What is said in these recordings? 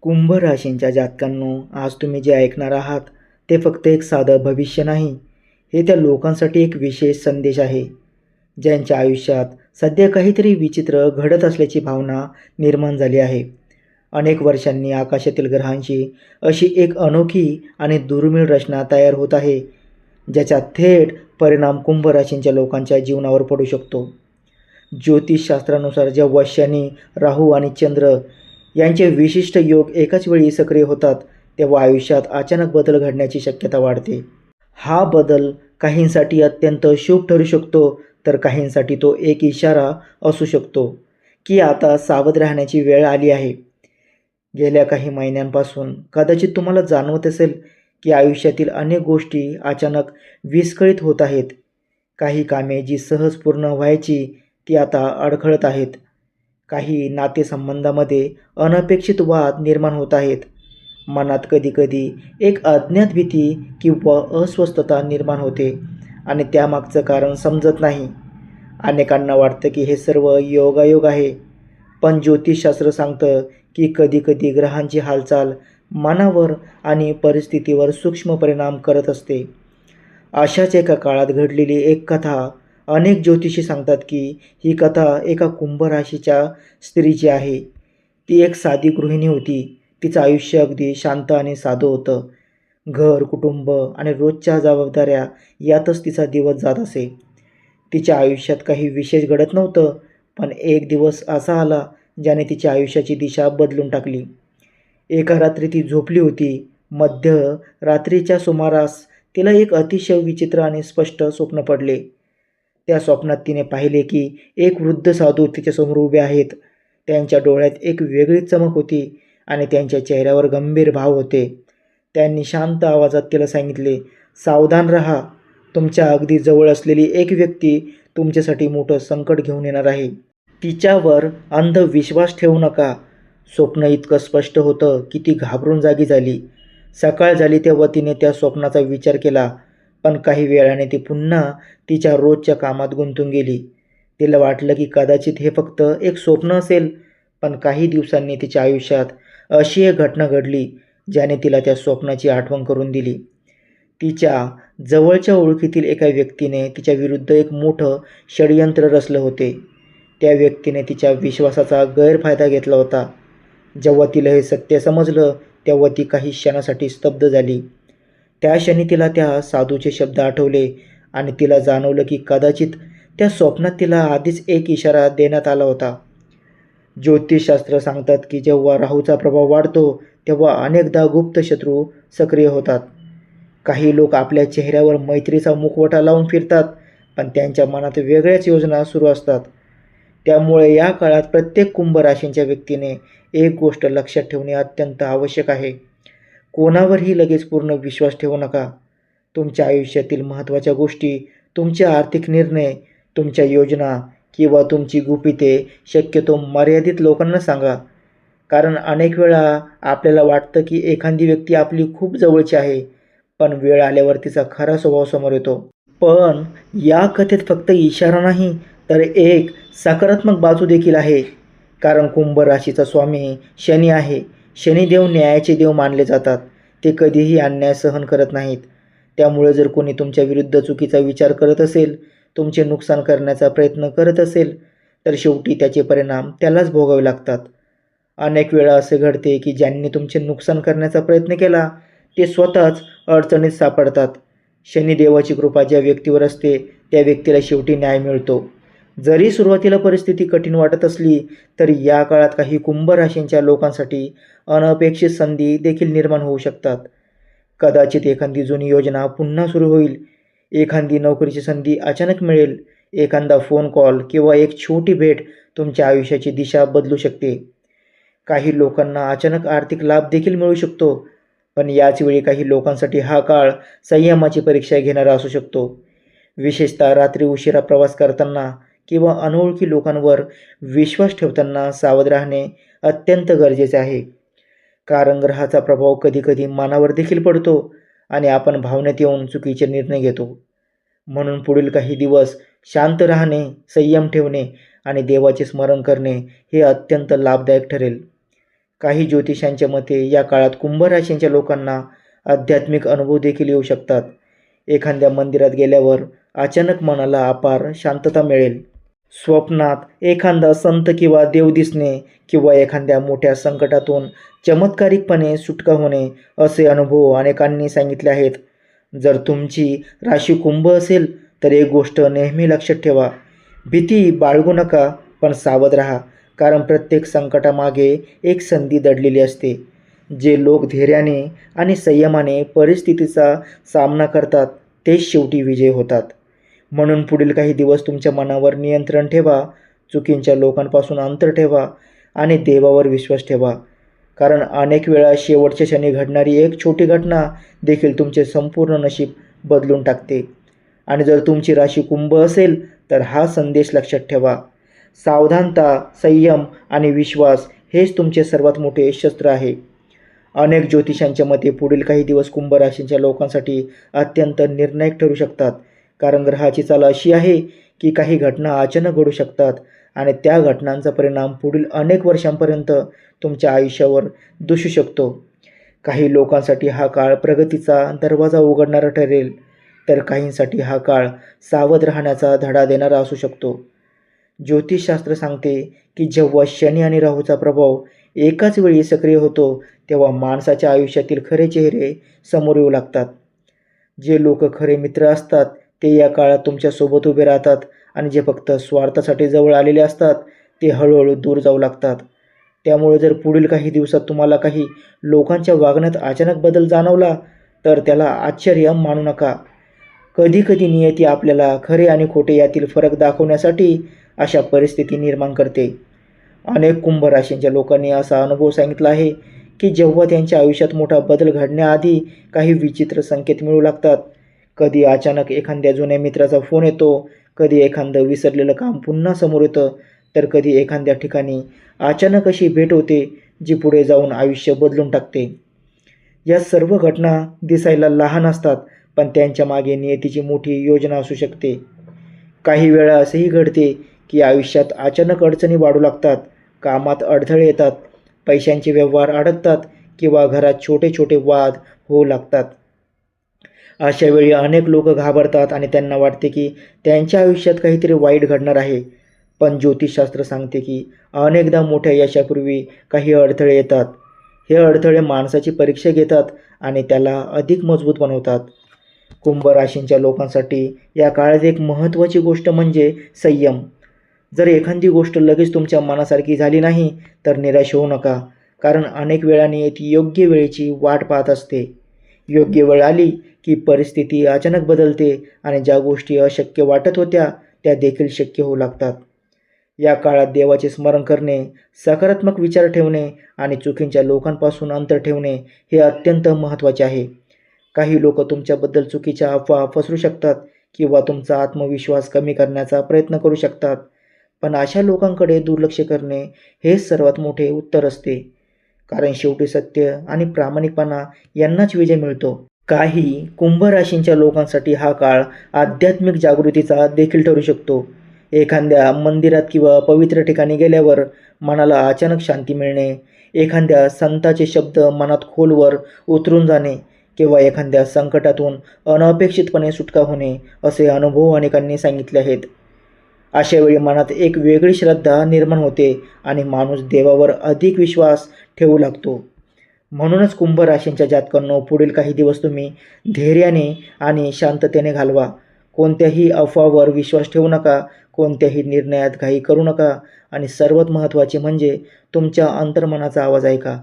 कुंभ राशींच्या जातकांनो, आज तुम्ही जे ऐकणार आहात ते फक्त एक साधं भविष्य नाही, हे त्या लोकांसाठी एक विशेष संदेश आहे ज्यांच्या आयुष्यात सध्या काहीतरी विचित्र घडत असल्याची भावना निर्माण झाली आहे. अनेक वर्षांनी आकाशातील ग्रहांची अशी एक अनोखी आणि दुर्मिळ रचना तयार होत आहे, ज्याचा थेट परिणाम कुंभ राशींच्या लोकांच्या जीवनावर पडू शकतो. ज्योतिषशास्त्रानुसार जेव्हा शनी, राहू आणि चंद्र यांचे विशिष्ट योग एकाच वेळी सक्रिय होतात, तेव्हा आयुष्यात अचानक बदल घडण्याची शक्यता वाढते. हा बदल काहींसाठी अत्यंत शुभ ठरू शकतो, तर काहींसाठी तो एक इशारा असू शकतो की आता सावध राहण्याची वेळ आली आहे. गेल्या काही महिन्यांपासून कदाचित तुम्हाला जाणवत असेल की आयुष्यातील अनेक गोष्टी अचानक विस्कळीत होत आहेत. काही कामे जी सहज पूर्ण व्हायची ती आता अडखळत आहेत. काही नातेसंबंधामध्ये अनपेक्षित वाद निर्माण होत आहेत. मनात कधीकधी एक अज्ञात भीती किंवा अस्वस्थता निर्माण होते आणि त्यामागचं कारण समजत नाही. अनेकांना वाटतं की हे सर्व योगायोग आहे, पण ज्योतिषशास्त्र सांगतं की कधीकधी ग्रहांची हालचाल मनावर आणि परिस्थितीवर सूक्ष्म परिणाम करत असते. अशाच एका काळात घडलेली एक कथा अनेक ज्योतिषी सांगतात की ही कथा एका कुंभ राशीच्या स्त्रीची आहे. ती एक साधी गृहिणी होती. तिचं आयुष्य अगदी शांत आणि साधं होतं. घर, कुटुंब आणि रोजच्या जबाबदाऱ्या यातच तिचा दिवस जात असे. तिच्या आयुष्यात काही विशेष घडत नव्हतं, पण एक दिवस असा आला ज्याने तिच्या आयुष्याची दिशा बदलून टाकली. एका रात्री ती झोपली होती. मध्य रात्रीच्या सुमारास तिला एक अतिशय विचित्र आणि स्पष्ट स्वप्न पडले. त्या स्वप्नात तिने पाहिले की एक वृद्ध साधू तिच्यासमोर उभे आहेत. त्यांच्या डोळ्यात एक वेगळीच चमक होती आणि त्यांच्या चेहऱ्यावर गंभीर भाव होते. त्यांनी शांत आवाजात तिला सांगितले, "सावधान राहा. तुमच्या अगदी जवळ असलेली एक व्यक्ती तुमच्यासाठी मोठं संकट घेऊन येणार आहे. तिच्यावर अंध विश्वास ठेवू नका." स्वप्न इतकं स्पष्ट होतं की ती घाबरून जागी झाली. सकाळ झाली तेव्हा तिने त्या स्वप्नाचा विचार केला, पण काही वेळाने ती पुन्हा तिच्या रोजच्या कामात गुंतून गेली. तिला वाटलं की कदाचित हे फक्त एक स्वप्न असेल, पण काही दिवसांनी तिच्या आयुष्यात अशी एक घटना घडली ज्याने तिला त्या स्वप्नाची आठवण करून दिली. तिच्या जवळच्या ओळखीतील एका व्यक्तीने तिच्या विरुद्ध एक मोठं षडयंत्र रचलं होते. त्या व्यक्तीने तिच्या विश्वासाचा गैरफायदा घेतला होता. जेव्हा तिला हे सत्य समजलं तेव्हा ती काही क्षणासाठी स्तब्ध झाली. त्या क्षणी तिला त्या साधूचे शब्द आठवले आणि तिला जाणवलं की कदाचित त्या स्वप्नात तिला आधीच एक इशारा देण्यात आला होता. ज्योतिषशास्त्र सांगतात की जेव्हा राहूचा प्रभाव वाढतो तेव्हा अनेकदा गुप्त शत्रू सक्रिय होतात. काही लोक आपल्या चेहऱ्यावर मैत्रीचा मुखवटा लावून फिरतात, पण त्यांच्या मनात वेगळ्याच योजना सुरू असतात. त्यामुळे या काळात प्रत्येक कुंभ राशींच्या व्यक्तीने एक गोष्ट लक्षात ठेवणे अत्यंत आवश्यक आहे. कोणावरही लगेच पूर्ण विश्वास ठेवू नका. तुमच्या आयुष्यातील महत्त्वाच्या गोष्टी, तुमचे आर्थिक निर्णय, तुमच्या योजना किंवा तुमची गुपिते शक्यतो मर्यादित लोकांना सांगा. कारण अनेक वेळा आपल्याला वाटतं की एखादी व्यक्ती आपली खूप जवळची आहे, पण वेळ आल्यावर तिचा खरा स्वभाव समोर येतो. पण या कथेत फक्त इशारा नाही, तर एक सकारात्मक बाजू देखील आहे. कारण कुंभ राशीचा स्वामी शनी आहे. शनिदेव न्यायाचे देव मानले जातात. ते कधीही अन्याय सहन करत नाहीत. त्यामुळे जर कोणी तुमच्या विरुद्ध चुकीचा विचार करत असेल, तुमचे नुकसान करण्याचा प्रयत्न करत असेल, तर शेवटी त्याचे परिणाम त्यालाच भोगावे लागतात. अनेक वेळा असे घडते की ज्यांनी तुमचे नुकसान करण्याचा प्रयत्न केला ते स्वतःच अडचणीत सापडतात. शनिदेवाची कृपा ज्या व्यक्तीवर असते त्या व्यक्तीला शेवटी न्याय मिळतो. जरी सुरुवातीला परिस्थिती कठीण वाटत असली तरी या काळात काही कुंभ राशींच्या लोकांसाठी अनपेक्षित संधी देखील निर्माण होऊ शकतात. कदाचित एखादी जुनी योजना पुन्हा सुरू होईल, एखादी नोकरीची संधी अचानक मिळेल, एखादा फोन कॉल किंवा एक छोटी भेट तुमच्या आयुष्याची दिशा बदलू शकते. काही लोकांना अचानक आर्थिक लाभ देखील मिळू शकतो, पण याच वेळी काही लोकांसाठी हा काळ संयमाची परीक्षा घेणारा असू शकतो. विशेषतः रात्री उशिरा प्रवास करताना किंवा अनोळखी लोकांवर विश्वास ठेवताना सावध राहणे अत्यंत गरजेचे आहे. कारण ग्रहाचा प्रभाव कधीकधी मनावर देखील पडतो आणि आपण भावनेत येऊन चुकीचे निर्णय घेतो. म्हणून पुढील काही दिवस शांत राहणे, संयम ठेवणे आणि देवाचे स्मरण करणे हे अत्यंत लाभदायक ठरेल. काही ज्योतिषांच्या मते या काळात कुंभ राशींच्या लोकांना आध्यात्मिक अनुभव देखील येऊ शकतात. एखाद्या मंदिरात गेल्यावर अचानक मनाला अपार शांतता मिळेल. स्वप्नात एखादा संत किंवा देव दिसणे किंवा एखाद्या मोठ्या संकटातून चमत्कारिकपणे सुटका होणे असे अनुभव अनेकांनी सांगितले आहेत. जर तुमची राशी कुंभ असेल तर एक गोष्ट नेहमी लक्षात ठेवा. भीती बाळगू नका, पण सावध राहा, कारण प्रत्येक संकटामागे एक संधी दडलेली असते. जे लोक धैर्याने आणि संयमाने परिस्थितीचा सामना करतात तेच शेवटी विजयी होतात. म्हणून पुढील काही दिवस तुमच्या मनावर नियंत्रण ठेवा, चुकीच्या लोकांपासून अंतर ठेवा आणि देवावर विश्वास ठेवा. कारण अनेक वेळा शेवटच्या क्षणी घडणारी एक छोटी घटना देखील तुमचे संपूर्ण नशीब बदलून टाकते. आणि जर तुमची राशी कुंभ असेल तर हा संदेश लक्षात ठेवा. सावधानता, संयम आणि विश्वास हेच तुमचे सर्वात मोठे शस्त्र आहे. अनेक ज्योतिषांच्या मते पुढील काही दिवस कुंभ राशींच्या लोकांसाठी अत्यंत निर्णायक ठरू शकतात. कारण ग्रहाची चाल अशी आहे की काही घटना अचानक घडू शकतात आणि त्या घटनांचा परिणाम पुढील अनेक वर्षांपर्यंत तुमच्या आयुष्यावर दिसू शकतो. काही लोकांसाठी हा काळ प्रगतीचा दरवाजा उघडणारा ठरेल, तर काहींसाठी हा काळ सावध राहण्याचा धडा देणारा असू शकतो. ज्योतिषशास्त्र सांगते की जेव्हा शनी आणि राहूचा प्रभाव एकाच वेळी सक्रिय होतो तेव्हा माणसाच्या आयुष्यातील खरे चेहरे समोर येऊ लागतात. जे लोक खरे मित्र असतात ते या काळात तुमच्यासोबत उभे राहतात आणि जे फक्त स्वार्थासाठी जवळ आलेले असतात ते हळूहळू दूर जाऊ लागतात. त्यामुळे जर पुढील काही दिवसात तुम्हाला काही लोकांच्या वागण्यात अचानक बदल जाणवला तर त्याला आश्चर्य मानू नका. कधीकधी नियती आपल्याला खरे आणि खोटे यातील फरक दाखवण्यासाठी अशा परिस्थिती निर्माण करते. अनेक कुंभ राशींच्या लोकांनी असा अनुभव सांगितला आहे की जेव्हा त्यांच्या आयुष्यात मोठा बदल घडण्याआधी काही विचित्र संकेत मिळू लागतात. कधी अचानक एखाद्या जुन्या मित्राचा फोन येतो, कधी एखादं विसरलेलं काम पुन्हा समोर येतं, तर कधी एखाद्या ठिकाणी अचानक अशी भेट होते जी पुढे जाऊन आयुष्य बदलून टाकते. या सर्व घटना दिसायला लहान असतात, पण त्यांच्या मागे नियतीची मोठी योजना असू शकते. काही वेळा असेही घडते की आयुष्यात अचानक अडचणी वाढू लागतात, कामात अडथळे येतात, पैशांचे व्यवहार अडकतात किंवा घरात छोटे छोटे वाद होऊ लागतात. अशा वेळी अनेक लोक घाबरतात आणि त्यांना वाटते की त्यांच्या आयुष्यात काहीतरी वाईट घडणार आहे. पण ज्योतिषशास्त्र सांगते की अनेकदा मोठ्या यशापूर्वी काही अडथळे येतात. हे अडथळे माणसाची परीक्षा घेतात आणि त्याला अधिक मजबूत बनवतात. कुंभ राशींच्या लोकांसाठी या काळात एक महत्त्वाची गोष्ट म्हणजे संयम. जर एखादी गोष्ट लगेच तुमच्या मनासारखी झाली नाही तर निराश होऊ नका, कारण अनेक वेळाने ती योग्य वेळेची वाट पाहत असते. योग्य वेळ आली की परिस्थिती अचानक बदलते आणि ज्या गोष्टी अशक्य वाटत होत्या त्या देखील शक्य होऊ लागतात. या काळात देवाचे स्मरण करणे, सकारात्मक विचार ठेवणे आणि चुकीच्या लोकांपासून अंतर ठेवणे हे अत्यंत महत्त्वाचे आहे. काही लोक तुमच्याबद्दल चुकीच्या अफवा पसरू शकतात किंवा तुमचा आत्मविश्वास कमी करण्याचा प्रयत्न करू शकतात. पण अशा लोकांकडे दुर्लक्ष करणे हेच सर्वात मोठे उत्तर असते, कारण शेवटी सत्य आणि प्रामाणिकपणा यांनाच विजय मिळतो. काही कुंभ राशींच्या लोकांसाठी हा काळ आध्यात्मिक जागृतीचा देखील ठरू शकतो. एखाद्या मंदिरात किंवा पवित्र ठिकाणी गेल्यावर मनाला अचानक शांती मिळणे, एखाद्या संताचे शब्द मनात खोलवर उतरून जाणे किंवा एखाद्या संकटातून अनपेक्षितपणे सुटका होणे असे अनुभव अनेकांनी सांगितले आहेत. अशा वेळी मनात एक वेगळी श्रद्धा निर्माण होते आणि माणूस देवावर अधिक विश्वास ठेवू लागतो. म्हणूनच कुंभ राशींच्या जातकांनो, पुढील काही दिवस तुम्ही धैर्याने आणि शांततेने घालवा. कोणत्याही अफवावर विश्वास ठेवू नका, कोणत्याही निर्णयात घाई करू नका आणि सर्वात महत्त्वाचे म्हणजे तुमच्या अंतर्मनाचा आवाज ऐका,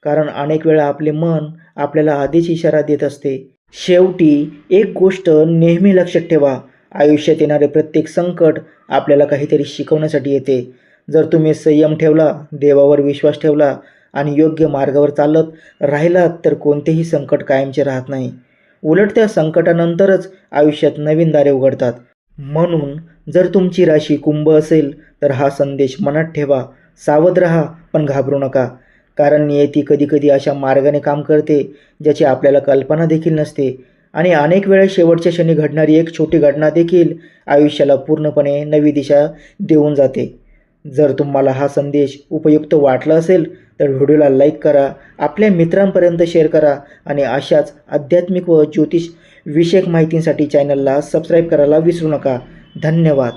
कारण अनेक वेळा आपले मन आपल्याला आधीच इशारा देत असते. शेवटी एक गोष्ट नेहमी लक्षात ठेवा, आयुष्यात येणारे प्रत्येक संकट आपल्याला काहीतरी शिकवण्यासाठी येते. जर तुम्ही संयम ठेवला, देवावर विश्वास ठेवला आणि योग्य मार्गावर चालत राहिलात तर कोणतेही संकट कायमचे राहत नाही. उलट त्या संकटानंतरच आयुष्यात नवीन दारे उघडतात. म्हणून जर तुमची राशी कुंभ असेल तर हा संदेश मनात ठेवा, सावध राहा पण घाबरू नका, कारण नियती कधीकधी अशा मार्गाने काम करते ज्याची आपल्याला कल्पना देखील नसते. आणि अनेक वेळा शेवटच्या क्षणी घडणारी एक छोटी घटना देखील आयुष्याला पूर्णपणे नवी दिशा देऊन जाते. जर तुम्हाला हा संदेश उपयुक्त वाटला असेल तर व्हिडिओला लाईक करा, आपल्या मित्रांपर्यंत शेअर करा आणि अशाच आध्यात्मिक व ज्योतिष विषयक माहितींसाठी चॅनलला सबस्क्राईब करायला विसरू नका. धन्यवाद.